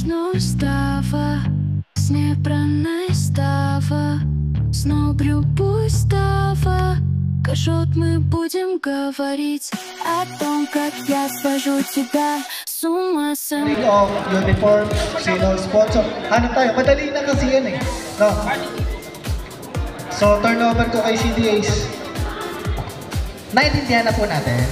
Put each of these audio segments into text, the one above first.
Устава, с небранной става, снова пустава. Кажут, мы будем говорить о том, как я свожу тебя с ума сам. Uniform, sino sponsor. Ano tayo? Madali na kasi yan eh. No? So, turnover ko kay CDAs. Naintindihan na po natin.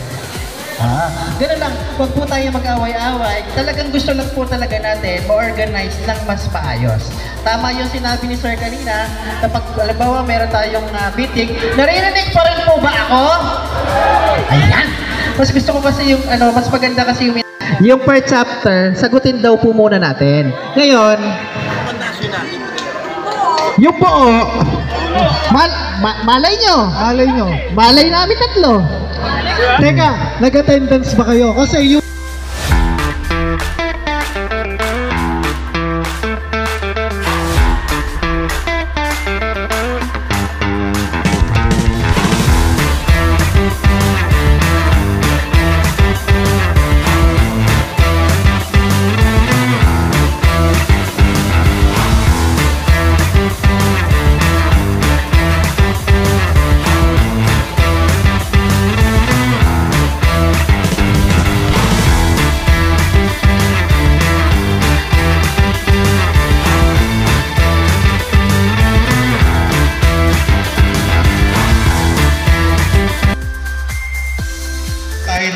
Gano'n lang, huwag po tayo mag-away-away. Talagang gusto lang po talaga natin ma-organize lang mas paayos. Tama yung sinabi ni Sir kanina, kapag alambawa meron tayong meeting, naririnig pa rin po ba ako? Ayan! Mas gusto ko kasi yung, mas maganda kasi yung per chapter, sagutin daw po muna natin. Ngayon, yung po, malay nyo. Malay namin tatlo. Teka, nag-attendance ba kayo? Kasi yung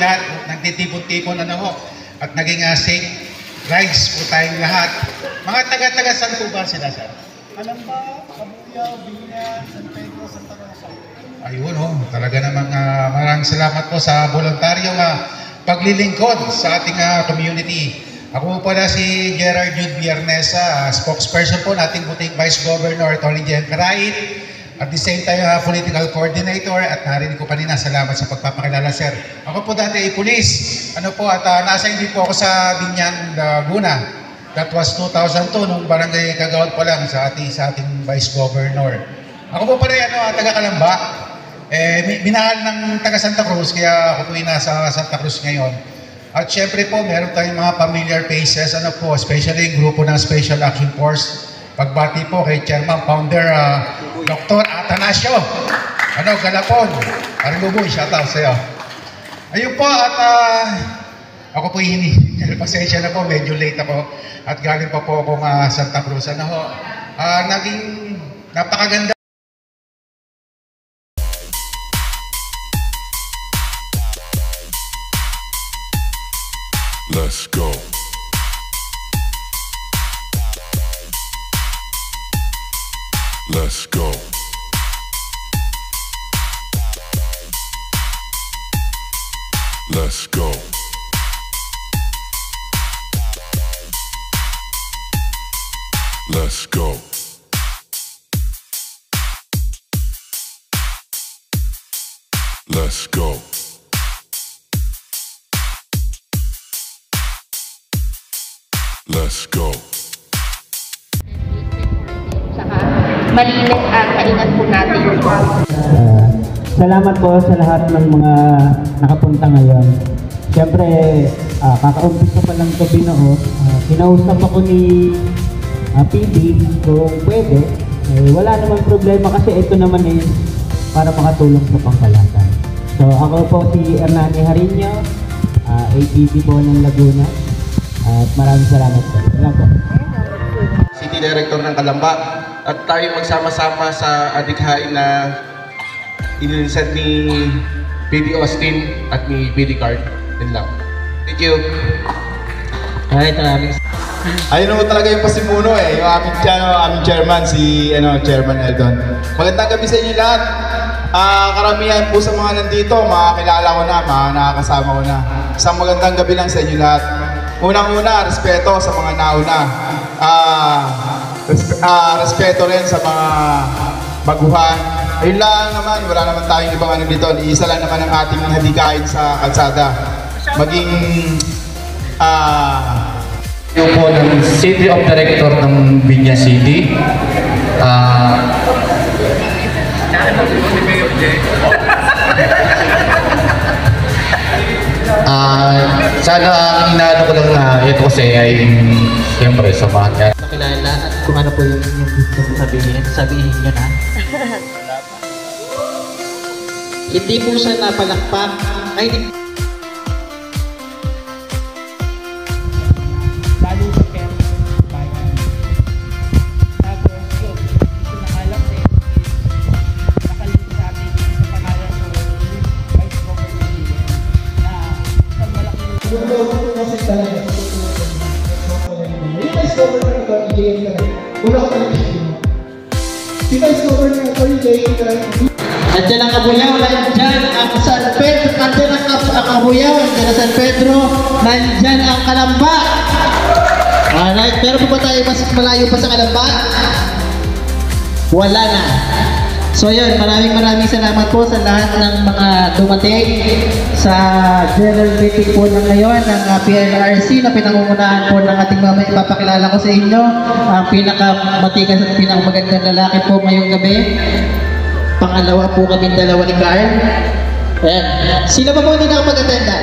lahat nagtitipon-tipon at naging safe rides po tayong lahat. Mga taga-taga saan po ba sila, sir? Alamba, Kabuyaw, Binya, San Pedro, Santa Rosa. Ayun talaga namang maraming salamat po sa voluntaryong paglilingkod sa ating community. Ako po pala si Gerard Jude Biernesa, spokesperson po nating buting Vice Governor Tony Jen Carait. At the same time, political coordinator, at narinig ko kanina, salamat sa pagpapakilala, sir. Ako po dati ay police. At nasa hindi po ako sa Binyan, Laguna. That was 2002, nung barangay Kagawad pa lang sa ating Vice Governor. Ako po pala taga Kalamba. Minahal ng taga Santa Cruz, kaya ako po nasa Santa Cruz ngayon. At syempre po, meron tayong mga familiar faces, especially yung grupo ng Special Action Force. Pagbati po kay Chairman Founder Dr. Atanasio Galapon. Arluboy, shout out sa'yo. Ayun po, at ako po pasensya na po, medyo late ako at galing pa po akong Santa Cruz. Naging napakaganda. Let's go. Let's go. Let's go. Let's go. Let's go. Let's go. Malinis at maingat po natin. Salamat po sa lahat ng mga nakapunta ngayon. Siyempre, kakaumpisa pa lang ito binuo. Kinausap ako ni PD kung pwede. Wala namang problema kasi ito naman is para makatulong sa pangkalahatan. So ako po si Hernani Harino, APD po ng Laguna. At maraming salamat po. Salamat po. City Director ng Kalamba. At tayo magsama-sama sa adikhain na inilisad ni PD Austin at ni PD Card. Yun lang. Thank you. Alright, maraming ayun naman talaga yung pasimuno yung aming chairman, si Chairman Eldon. Magandang gabi sa inyo lahat. Karamihan po sa mga nandito, makakilala ko na, mga nakakasama ko na. Isang magandang gabi lang sa inyo lahat. Unang-una, respeto sa mga nauna. Respeto rin sa mga baguhan. Ayun lang naman, wala naman tayong ibang dito. Iisa lang naman ang ating hadikain sa kalsada. Maging yung po ng City of Director ng Binyan City. Sana ang inaano ko lang na ito kasi ay siyempre samahan niya. Nakilala at kung ano po yung gusto mo sabihin nyo na. Hindi po siya napalakpak. Ay, hindi. Lalo sa Ken, bayan. Tapos yun, sinangalang din, nakalito sa atin sa pangalan ko, Vice Governor na isang malaking yung governor kasi talaga yung Vice Governor ito, i-JM talaga. Una ko talaga siya. Si Vice Governor ito, i-JM talaga. Nandiyan ang Kabuyaw, nandiyan ang San Pedro, nandiyan ang Kabuyaw, nandiyan ang San Pedro, nandiyan ang Kalamba. Alright, pero po ba tayo mas malayo pa sa Kalamba? Wala na. So yun, maraming salamat po sa lahat ng mga dumating sa general meeting po ng ngayon ng PNRC na pinangungunahan po ng ating mamay. Ipapakilala ko sa inyo ang pinakamatikas at pinakamagandang lalaki po ngayong gabi. Pangalawa po kami dalawa ni Carl. Ayan. Sino pa po hindi nakapag-attenda?